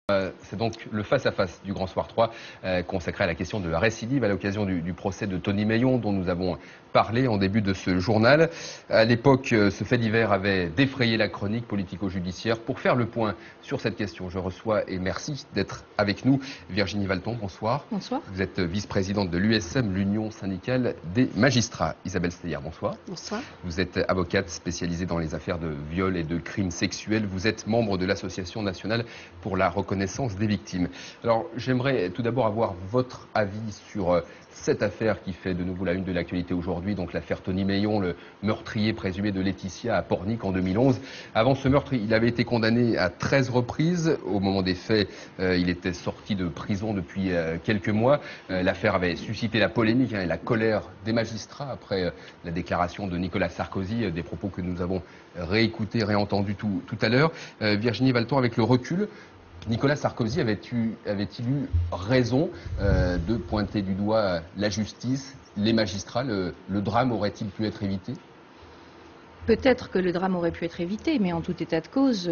C'est donc le face-à-face du Grand Soir 3 consacré à la question de la récidive à l'occasion du procès de Tony Meillon dont nous avons parlé en début de ce journal. À l'époque, ce fait divers avait défrayé la chronique politico-judiciaire. Pour faire le point sur cette question, je reçois et merci d'être avec nous Virginie Valton, bonsoir. Bonsoir. Vous êtes vice-présidente de l'USM, l'Union syndicale des magistrats. Isabelle Steyer, bonsoir. Bonsoir. Vous êtes avocate spécialisée dans les affaires de viol et de crimes sexuels. Vous êtes membre de l'Association nationale pour la reconnaissance des victimes. Alors, j'aimerais tout d'abord avoir votre avis sur cette affaire qui fait de nouveau la une de l'actualité aujourd'hui, donc l'affaire Tony Meillon, le meurtrier présumé de Laetitia à Pornic en 2011. Avant ce meurtre, il avait été condamné à 13 reprises. Au moment des faits, il était sorti de prison depuis quelques mois. L'affaire avait suscité la polémique et la colère des magistrats après la déclaration de Nicolas Sarkozy, des propos que nous avons réécoutés, réentendus tout à l'heure. Virginie Valton, avec le recul, Nicolas Sarkozy avait-il eu raison de pointer du doigt la justice, les magistrats? Le drame aurait-il pu être évité? Peut-être que le drame aurait pu être évité, mais en tout état de cause,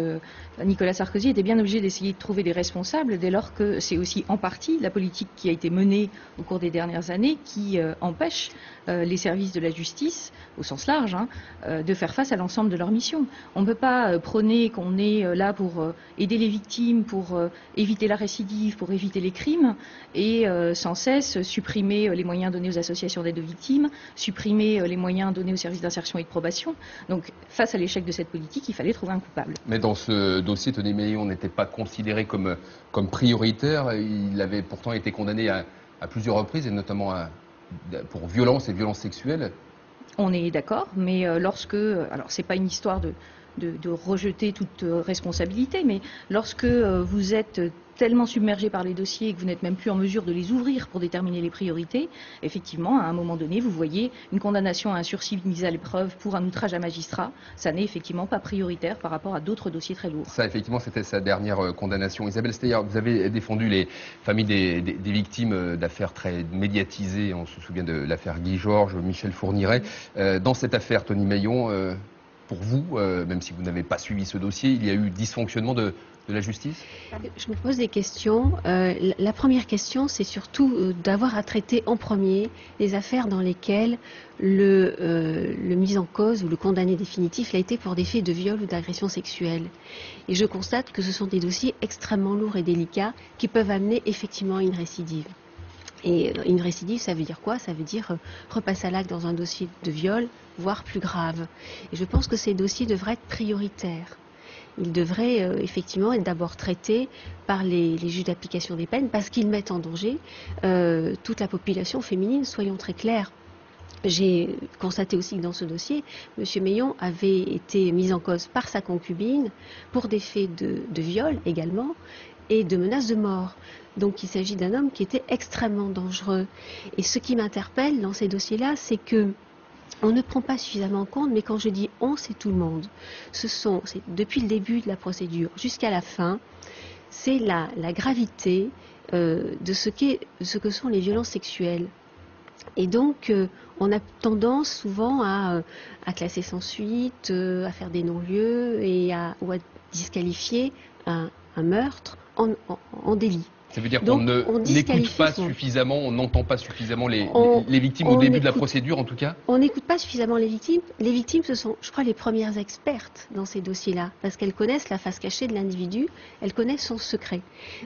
Nicolas Sarkozy était bien obligé d'essayer de trouver des responsables dès lors que c'est aussi en partie la politique qui a été menée au cours des dernières années qui empêche les services de la justice, au sens large, de faire face à l'ensemble de leurs missions. On ne peut pas prôner qu'on est là pour aider les victimes, pour éviter la récidive, pour éviter les crimes, et sans cesse supprimer les moyens donnés aux associations d'aide aux victimes, supprimer les moyens donnés aux services d'insertion et de probation. Donc, face à l'échec de cette politique, il fallait trouver un coupable. Mais dans ce dossier, Tony Meillon n'était pas considéré comme prioritaire. Il avait pourtant été condamné à plusieurs reprises, et notamment pour violence et violences sexuelles. On est d'accord, mais lorsque... Alors, c'est pas une histoire de rejeter toute responsabilité, mais lorsque vous êtes tellement submergé par les dossiers et que vous n'êtes même plus en mesure de les ouvrir pour déterminer les priorités, effectivement, à un moment donné, vous voyez une condamnation à un sursis mise à l'épreuve pour un outrage à magistrat. Ça n'est effectivement pas prioritaire par rapport à d'autres dossiers très lourds. Ça, effectivement, c'était sa dernière condamnation. Isabelle Steyer, vous avez défendu les familles des victimes d'affaires très médiatisées. On se souvient de l'affaire Guy Georges, Michel Fourniret. Dans cette affaire, Tony Meillon, pour vous, même si vous n'avez pas suivi ce dossier, il y a eu dysfonctionnement de la justice? Je me pose des questions. La première question, c'est surtout d'avoir à traiter en premier les affaires dans lesquelles le mis en cause ou le condamné définitif l'a été pour des faits de viol ou d'agression sexuelle. Et je constate que ce sont des dossiers extrêmement lourds et délicats qui peuvent amener effectivement à une récidive. Et une récidive, ça veut dire quoi? Ça veut dire repasser à l'acte dans un dossier de viol, voire plus grave. Et je pense que ces dossiers devraient être prioritaires. Ils devraient effectivement être d'abord traités par les juges d'application des peines parce qu'ils mettent en danger toute la population féminine, soyons très clairs. J'ai constaté aussi que dans ce dossier, M. Meillon avait été mis en cause par sa concubine pour des faits de viol également et de menaces de mort. Donc il s'agit d'un homme qui était extrêmement dangereux. Et ce qui m'interpelle dans ces dossiers-là, c'est que on ne prend pas suffisamment en compte, mais quand je dis on, c'est tout le monde. C'est depuis le début de la procédure jusqu'à la fin, c'est la gravité de ce que sont les violences sexuelles. Et donc, on a tendance souvent à classer sans suite, à faire des non-lieux ou à disqualifier un meurtre en délit. Ça veut dire qu'on n'écoute pas suffisamment, on n'entend pas suffisamment les victimes au début de la procédure, en tout cas? On n'écoute pas suffisamment les victimes. Les victimes, ce sont, je crois, les premières expertes dans ces dossiers-là, parce qu'elles connaissent la face cachée de l'individu, elles connaissent son secret.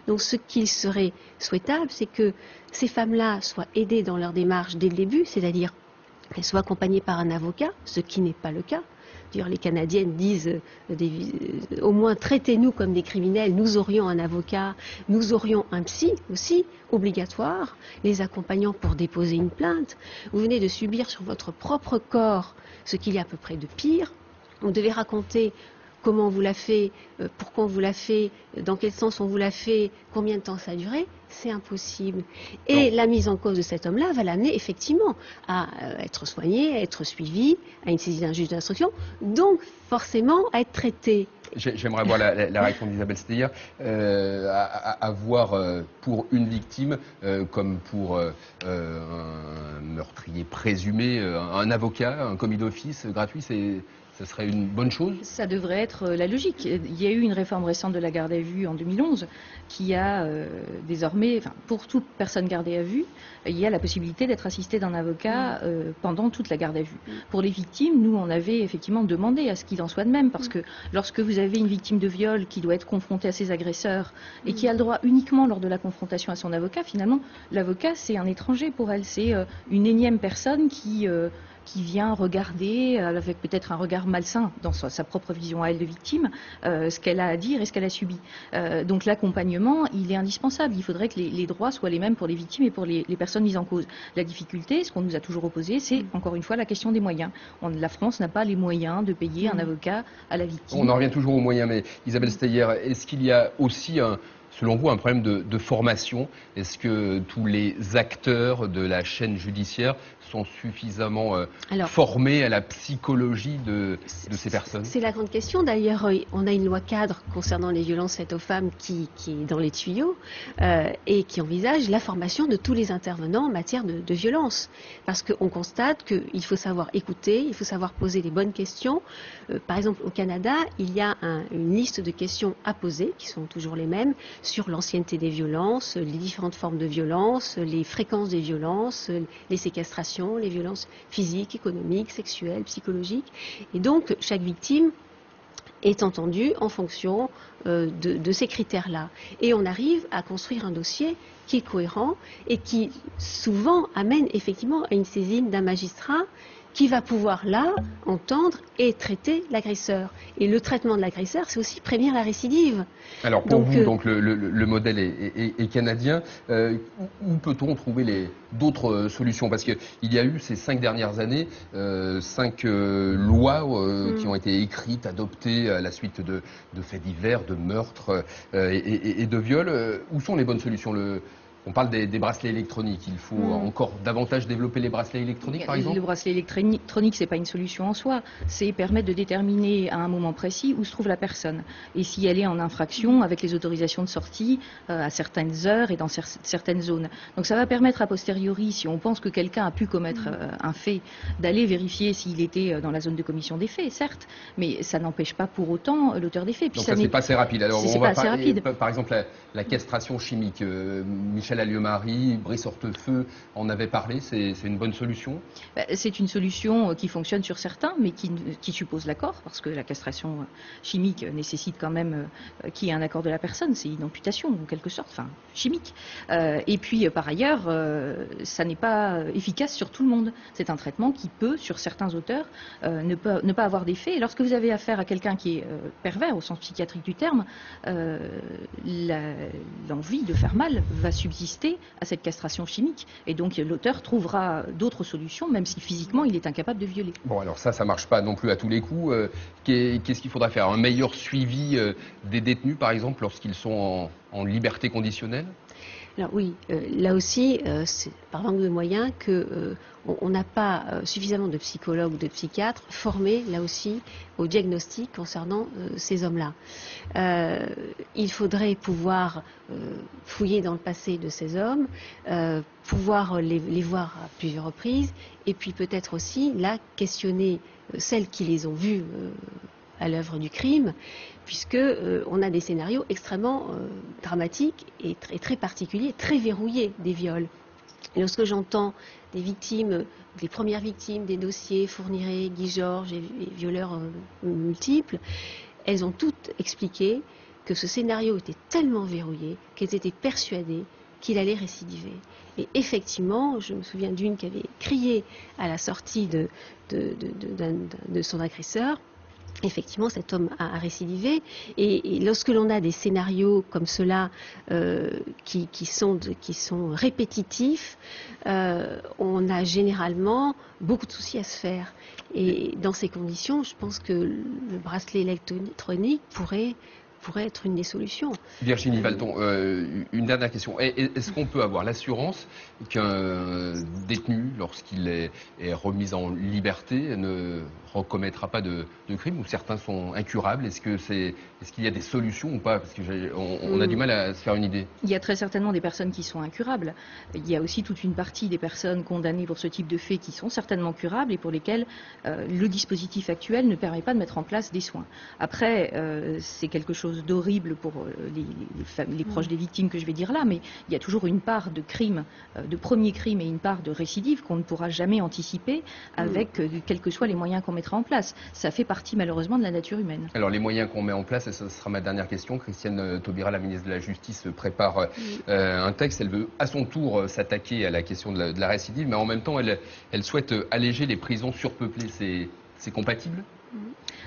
Donc ce qu'il serait souhaitable, c'est que ces femmes-là soient aidées dans leur démarche dès le début, c'est-à-dire qu'elles soient accompagnées par un avocat, ce qui n'est pas le cas. D'ailleurs, les Canadiennes disent au moins traitez-nous comme des criminels, nous aurions un avocat, nous aurions un psy aussi, obligatoire, les accompagnant pour déposer une plainte. Vous venez de subir sur votre propre corps ce qu'il y a à peu près de pire. On devait raconter comment on vous l'a fait, pourquoi on vous l'a fait, dans quel sens on vous l'a fait, combien de temps ça a duré, c'est impossible. Et la mise en cause de cet homme-là va l'amener effectivement à être soigné, à être suivi, à une saisie d'un juge d'instruction, donc forcément à être traité. J'aimerais voir la réaction d'Isabelle Steyer, à voir pour une victime comme pour un meurtrier présumé, un avocat, un commis d'office gratuit, Ce serait une bonne chose? Ça devrait être la logique. Il y a eu une réforme récente de la garde à vue en 2011 qui a désormais, enfin, pour toute personne gardée à vue, il y a la possibilité d'être assistée d'un avocat pendant toute la garde à vue. Pour les victimes, nous, on avait effectivement demandé à ce qu'il en soit de même, parce que lorsque vous avez une victime de viol qui doit être confrontée à ses agresseurs et qui a le droit uniquement lors de la confrontation à son avocat, finalement, l'avocat, c'est un étranger pour elle. C'est une énième personne qui vient regarder avec peut-être un regard malsain dans sa propre vision à elle de victime ce qu'elle a à dire et ce qu'elle a subi. Donc l'accompagnement, il est indispensable. Il faudrait que les droits soient les mêmes pour les victimes et pour les personnes mises en cause. La difficulté, ce qu'on nous a toujours opposé, c'est encore une fois la question des moyens. La France n'a pas les moyens de payer un avocat à la victime. On en revient toujours aux moyens, mais Isabelle Steyer, est-ce qu'il y a aussi selon vous, un problème de formation? Est-ce que tous les acteurs de la chaîne judiciaire sont suffisamment formés à la psychologie de ces personnes? C'est la grande question. D'ailleurs, on a une loi cadre concernant les violences faites aux femmes qui est dans les tuyaux et qui envisage la formation de tous les intervenants en matière de violence. Parce qu'on constate qu'il faut savoir écouter, il faut savoir poser les bonnes questions. Par exemple, au Canada, il y a une liste de questions à poser, qui sont toujours les mêmes, sur l'ancienneté des violences, les différentes formes de violences, les fréquences des violences, les séquestrations, les violences physiques, économiques, sexuelles, psychologiques. Et donc, chaque victime est entendue en fonction de ces critères-là. Et on arrive à construire un dossier qui est cohérent et qui souvent amène effectivement à une saisine d'un magistrat qui va pouvoir là entendre et traiter l'agresseur. Et le traitement de l'agresseur, c'est aussi prévenir la récidive. Alors pour vous, donc le modèle est canadien. Où peut-on trouver d'autres solutions? Parce qu'il y a eu ces 5 dernières années 5 lois qui ont été écrites, adoptées à la suite de faits divers, de meurtres et de viols. Où sont les bonnes solutions? On parle des bracelets électroniques. Il faut encore davantage développer les bracelets électroniques, par exemple? Le bracelet électronique, c'est pas une solution en soi. C'est permettre de déterminer à un moment précis où se trouve la personne. Et si elle est en infraction, avec les autorisations de sortie à certaines heures et dans certaines zones. Donc ça va permettre a posteriori, si on pense que quelqu'un a pu commettre un fait, d'aller vérifier s'il était dans la zone de commission des faits, certes. Mais ça n'empêche pas pour autant l'auteur des faits. Puis donc ça, c'est pas assez rapide. Alors on va parler, par exemple, la castration chimique. Michel Alliot-Marie, Brice Hortefeux en avait parlé, c'est une bonne solution? C'est une solution qui fonctionne sur certains, mais qui suppose l'accord, parce que la castration chimique nécessite quand même qu'il y ait un accord de la personne, c'est une amputation en quelque sorte, enfin chimique. Et puis par ailleurs, ça n'est pas efficace sur tout le monde. C'est un traitement qui peut, sur certains auteurs, ne pas avoir d'effet. Et lorsque vous avez affaire à quelqu'un qui est pervers au sens psychiatrique du terme, l'envie de faire mal va subsister à cette castration chimique. Et donc l'auteur trouvera d'autres solutions, même si physiquement il est incapable de violer. Bon, alors ça marche pas non plus à tous les coups. Qu'est-ce qu'il faudra faire? Un meilleur suivi des détenus, par exemple, lorsqu'ils sont en liberté conditionnelle? Alors oui, là aussi, c'est par manque de moyens on n'a pas suffisamment de psychologues ou de psychiatres formés, là aussi, au diagnostic concernant ces hommes-là. Il faudrait pouvoir fouiller dans le passé de ces hommes, pouvoir les voir à plusieurs reprises, et puis peut-être aussi, là, questionner celles qui les ont vus à l'œuvre du crime, puisque on a des scénarios extrêmement dramatiques et très particuliers, très verrouillés des viols. Et lorsque j'entends des victimes, des premières victimes des dossiers Fourniret, Guy Georges et violeurs multiples, elles ont toutes expliqué que ce scénario était tellement verrouillé qu'elles étaient persuadées qu'il allait récidiver. Et effectivement, je me souviens d'une qui avait crié à la sortie de son agresseur. Effectivement, cet homme a récidivé. Et lorsque l'on a des scénarios comme cela qui sont répétitifs, on a généralement beaucoup de soucis à se faire. Et dans ces conditions, je pense que le bracelet électronique pourrait pourrait être une des solutions. Virginie Valton, une dernière question. Est-ce qu'on peut avoir l'assurance qu'un détenu, lorsqu'il est remis en liberté, ne recommettra pas de crime, ou certains sont incurables? Est-ce qu'il y a des solutions ou pas? Parce qu'on a du mal à se faire une idée. Il y a très certainement des personnes qui sont incurables. Il y a aussi toute une partie des personnes condamnées pour ce type de faits qui sont certainement curables et pour lesquelles le dispositif actuel ne permet pas de mettre en place des soins. Après, c'est quelque chose d'horrible pour les proches des victimes que je vais dire là, mais il y a toujours une part de crime, de premier crime, et une part de récidive qu'on ne pourra jamais anticiper avec quels que soient les moyens qu'on mettra en place. Ça fait partie malheureusement de la nature humaine. Alors les moyens qu'on met en place, et ce sera ma dernière question, Christiane Taubira, la ministre de la Justice, prépare un texte. Elle veut à son tour s'attaquer à la question de la récidive, mais en même temps elle souhaite alléger les prisons surpeuplées. C'est compatible?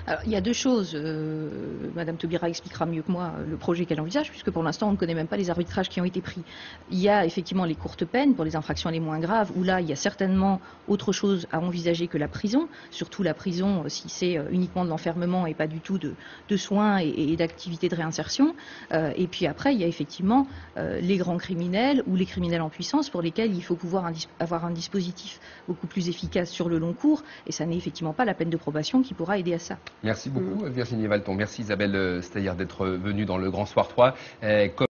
Alors, il y a deux choses. Madame Taubira expliquera mieux que moi le projet qu'elle envisage, puisque pour l'instant, on ne connaît même pas les arbitrages qui ont été pris. Il y a effectivement les courtes peines pour les infractions les moins graves, où là, il y a certainement autre chose à envisager que la prison, surtout la prison si c'est uniquement de l'enfermement et pas du tout de soins et d'activités de réinsertion. Et puis après, il y a effectivement les grands criminels ou les criminels en puissance pour lesquels il faut pouvoir avoir un dispositif beaucoup plus efficace sur le long cours, et ça n'est effectivement pas la peine de probation qui pourra aider à ça. Merci beaucoup Virginie Valton. Merci Isabelle Steyer d'être venue dans le Grand Soir 3.